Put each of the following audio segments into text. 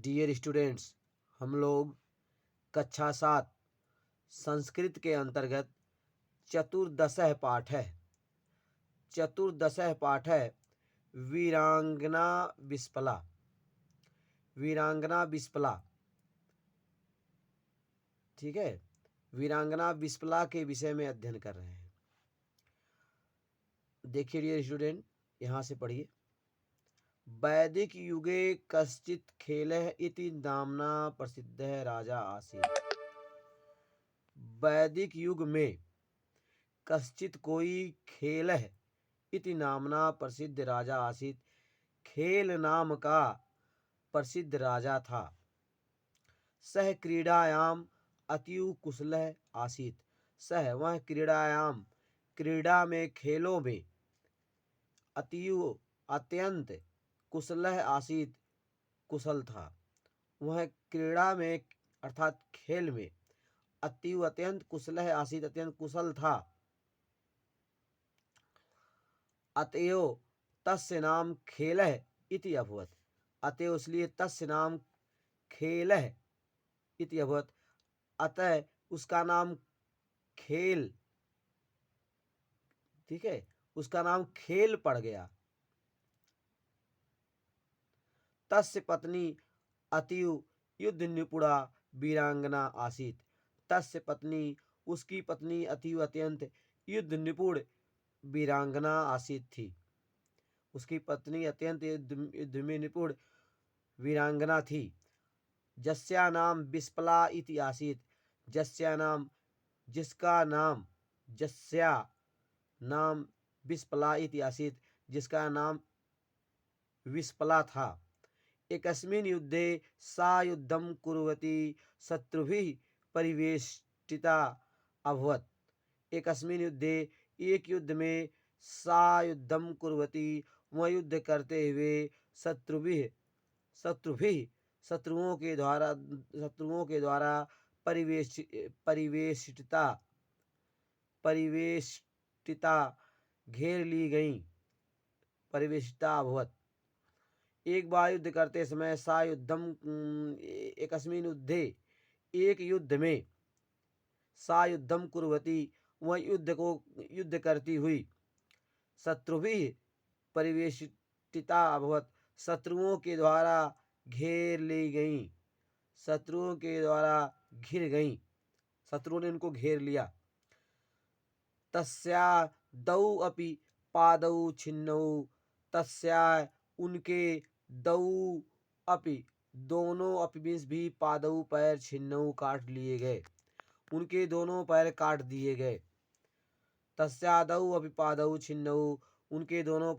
Dear students, हम लोग कक्षा 7 संस्कृत के अंतर्गत चतुर्दशः पाठ है। चतुर्दशः पाठ है वीरांगना विस्पला। वीरांगना विस्पला, ठीक है। वीरांगना विस्पला के विषय में अध्ययन कर रहे हैं। देखिए डियर स्टूडेंट, यहाँ से पढ़िए। वैदिक युगे कश्चित् खेलः इति नाम्ना प्रसिद्धः राजा आसीत्। वैदिक युग में कश्चित कोई खेलः इति नामना प्रसिद्ध राजा आसीत्। खेल नाम का प्रसिद्ध राजा था। सह क्रीडायाम अतीव कुशलः आसीत्। सह वह क्रीडायाम क्रीड़ा में खेलों में अतीव अत्यंत कुशलः आसीत् कुशल था। वह क्रीड़ा में अर्थात खेल में अतीव अत्यंत कुशलः आसीत् अत्यंत कुशल था। अतएव तस्य नाम खेलः इति अभवत्। अतएव इसलिए तस्य नाम खेलः इति अभवत्। अतः उसका नाम खेल, ठीक है, उसका नाम खेल पड़ गया। तस्य पत्नी अतीव युद्ध निपुणा वीरांगना आसीत्। तस्य पत्नी, उसकी पत्नी अतीव अत्यंत युद्ध निपुण वीरांगना आसीत् थी। उसकी पत्नी अत्यंत युद्ध में निपुण वीरांगना थी। जस्या नाम विस्पला इति आसीत्। जस्या नाम, जिसका नाम, जस्या नाम विस्पला इति आसीत्, जिसका नाम विस्पला था। एकस्मिन् युद्धे सा युद्धं कुर्वती शत्रुभिः परिवेष्टिता अभवत्। एकस्मिन् युद्धे, एक युद्ध में, सा युद्धं कुर्वती वह युद्ध करते हुए शत्रुभिः शत्रुभिः शत्रुओं के द्वारा परिवेष्टिता परिवेष्टिता घेर ली गई, परिवेष्टिता अभवत्। एक बार युद्ध करते समय सा युद्धम एकस्मिन् युद्धे, एक युद्ध में, सा युद्धम कुर्वती वह युद्ध करती हुई शत्रुभिः परिवेष्टिता अभवत् शत्रुओं के द्वारा घेर ली गई, शत्रुओं के द्वारा घिर गई, शत्रुओं ने उनको घेर लिया। तस्या दौ अपि पादौ छिन्नौ। तस्या उनके दौ अपि दोनों अपि मीन्स भी पादौ पैर छिन्नौ काट लिए गए, उनके दोनों पैर काट दिए गए। तस्या दौ अपि पादौ छिन्नौ, उनके दोनों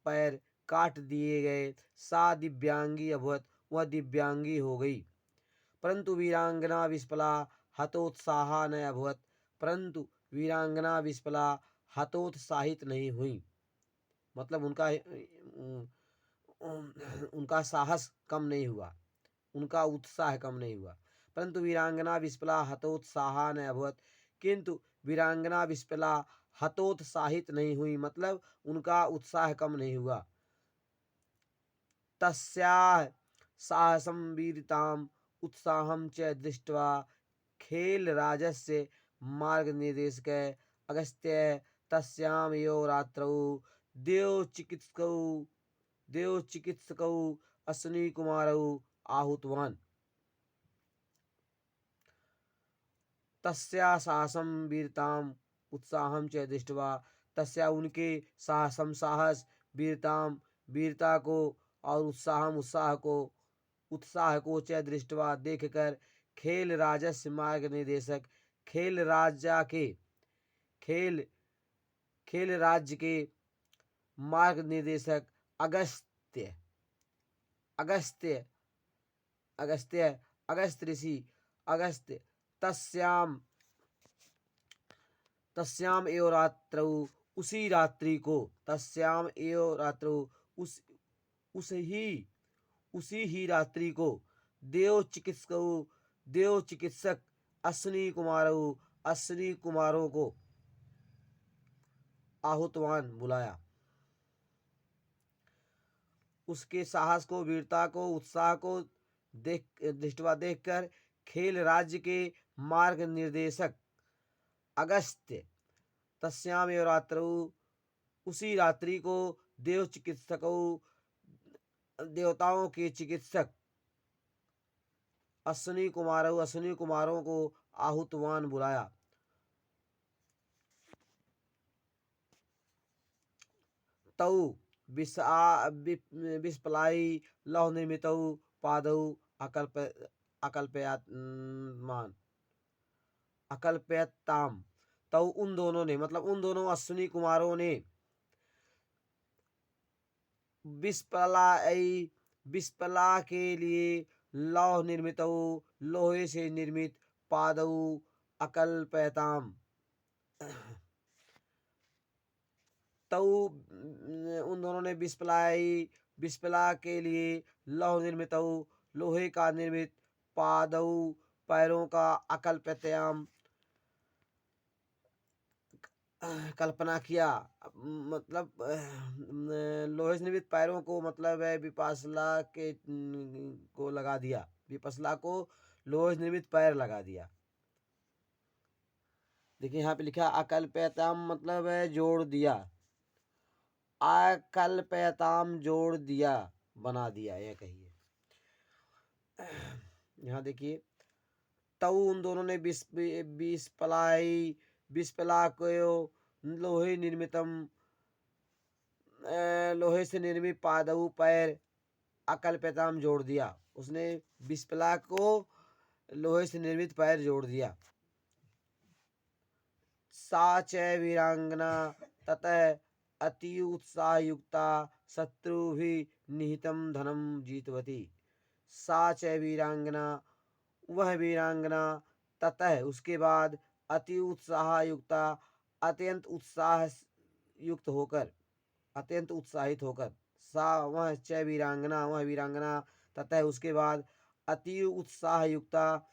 पैर काट दिए गए। सा दिव्यांगी अभवत, वह दिव्यांगी हो गई। परंतु वीरांगना विस्पला हतोत्साहा न अभवत। परंतु वीरांगना विस्पला हतोत्साहित नहीं हुई, मतलब उनका साहस कम नहीं हुआ, उनका उत्साह कम नहीं हुआ। परंतु वीरांगना विस्पला हतोत्साहा न अभवत, किंतु वीरांगना विस्पला हतोत्साहित नहीं हुई, मतलब उनका उत्साह कम नहीं हुआ। तस्याः साहसं वीरताम् उत्साहं च दृष्ट्वा खेलराजस्य मार्गनिर्देशकः अगस्त्यः तस्याम् एव रात्रौ देवचिकित्सकौ अश्विनीकुमारौ आहूतवान्। तस्या साहसं वीरताम् उत्साहं च दृष्ट्वा, तस्या उनके साहसम साहस, वीरताम वीरता को, और उत्साह को च दृष्टवा देखकर, खेल राजस्य मार्ग निर्देशक, खेल खेल राज्य के मार्ग निर्देशक अगस्त्य अगस्त्य अगस्त्य अगस्त ऋषि अगस्त्य तस्याम एव रात्रौ, उसी रात्रि को, तस्याम एव रात्रौ उसी ही रात्रि को देव चिकित्सक अश्विनी कुमारों को आहूतवान बुलाया। उसके साहस को, वीरता को, उत्साह को दृष्टवा देखकर खेल राज्य के मार्ग निर्देशक अगस्त्य तस्यामेव रात्रौ उसी रात्रि को देव चिकित्सकों देवताओं के चिकित्सक अश्विनी कुमारों को आहुतवान बुलाया। तौ विस्पलाई लौह निर्मितौ पादौ अकल्पयताम। तौ उन दोनों ने मतलब उन दोनों अश्विनी कुमारों ने विस्पला के लिए लौह निर्मितौ लोहे से निर्मित पादौ अकल्पयताम। तौ उन दोनों ने विस्पला के लिए लौह निर्मित लोहे का निर्मित पादौ पैरों का अकल्पयाम कल्पना किया। मतलब लोहे से निर्मित पैरों को मतलब है विपासला के को लगा दिया, विपसला को लोहे से निर्मित पैर लगा दिया। देखिए यहाँ पे लिखा अकल्पयताम मतलब है जोड़ दिया, अकल्पयताम जोड़ दिया, बना दिया, यह कहिए। यहाँ देखिए तऊ उन दोनों ने विस्पला को लोहे निर्मितम लोहे से निर्मित पादऊ पैर अकल्पयताम जोड़ दिया। उसने विस्पला को लोहे से निर्मित पैर जोड़ दिया। सा च वीरांगना ततः अति उत्साह युक्ता शत्रुभिः निहितम धनम जीतवती। सा च वीरांगना वह वीरांगना ततः उसके बाद अति उत्साह युक्ता अत्यंत उत्साह युक्त होकर, अत्यंत उत्साहित होकर, सा वह च वीरांगना वह वीरांगना ततः उसके बाद अति उत्साह युक्ता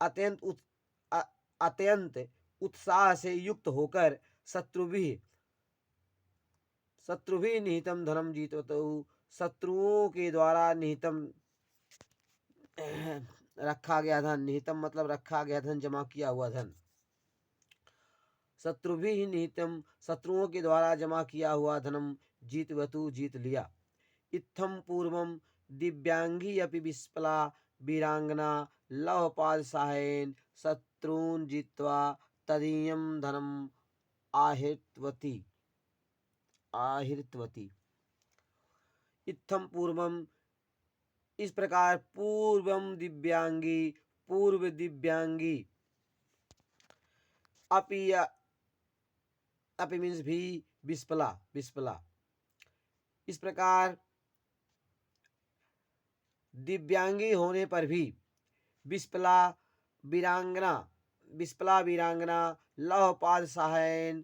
अत्यंत उत्साह से युक्त होकर शत्रुभी निहितम धनम जीतवतु शत्रुओं के द्वारा निहितम रखा गया धन, निहितम मतलब रखा गया धन, जमा किया हुआ धन, शत्रुभी निहितम शत्रुओं के द्वारा जमा किया हुआ धनम जीतवतु जीत लिया। इत्थम पूर्वम दिव्यांगी अपि विस्पला वीरांगना लवपाद साहेन शत्रुन जित्वा तदीयम धनम आहितवती। इत्थम पूर्वम इस प्रकार पूर्व दिव्यांगी अपि मीन्स भी विस्पला इस प्रकार दिव्यांगी होने पर भी विस्पला वीरांगना लौहपाद सहायन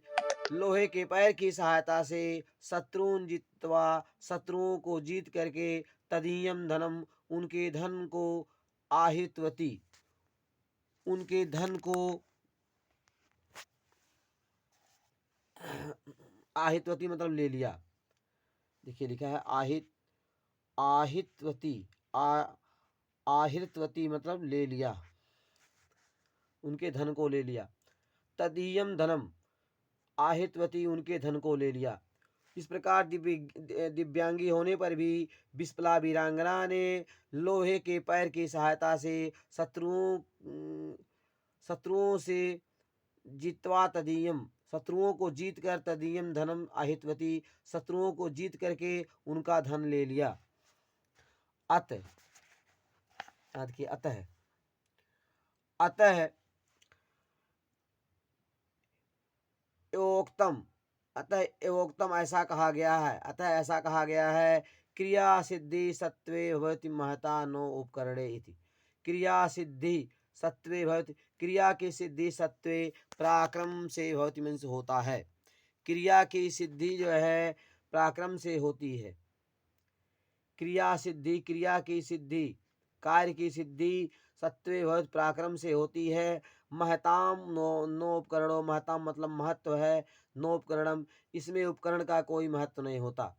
लोहे के पैर की सहायता से शत्रुन जित्वा शत्रुओं को जीत करके तदीयम धनम उनके धन को आहितवती उनके धन को आहितवती मतलब ले लिया। देखिए लिखा है आहितवती मतलब ले लिया, उनके धन को ले लिया। तदीयम धनम आहितवती उनके धन को ले लिया। इस प्रकार दिव्यांगी होने पर भी विस्पला वीरांगना ने लोहे के पैर की सहायता से शत्रुओं से जित्वा तदीयम शत्रुओं को जीत कर तदीयम धनम आहितवती शत्रुओं को जीत करके उनका धन ले लिया। अतः एवोक्तम ऐसा कहा गया है, अतः ऐसा कहा गया है क्रिया सिद्धि सत्वे भवति महता नो उपकरणे इति। क्रिया सिद्धि सत्वे भवति क्रिया की सिद्धि सत्वे पराक्रम से भवति मीन्स होता है। क्रिया की सिद्धि जो है पराक्रम से होती है। क्रिया की सिद्धि कार्य की सिद्धि सत्वे भवति पराक्रम से होती है। महताम नो उपकरणों महताम मतलब महत्व है, नो उपकरणम इसमें उपकरण का कोई महत्व नहीं होता।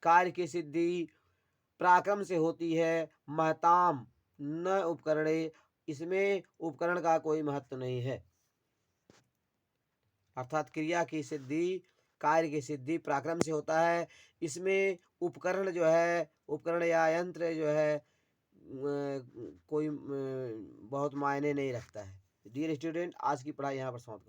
कार्य की सिद्धि पराक्रम से होती है। महताम न उपकरणे, इसमें उपकरण का कोई महत्व नहीं है। अर्थात क्रिया की सिद्धि, कार्य की सिद्धि पराक्रम से होता है। इसमें उपकरण जो है, उपकरण या यंत्र जो है कोई बहुत मायने नहीं रखता है। डियर स्टूडेंट, आज की पढ़ाई यहाँ पर समाप्त।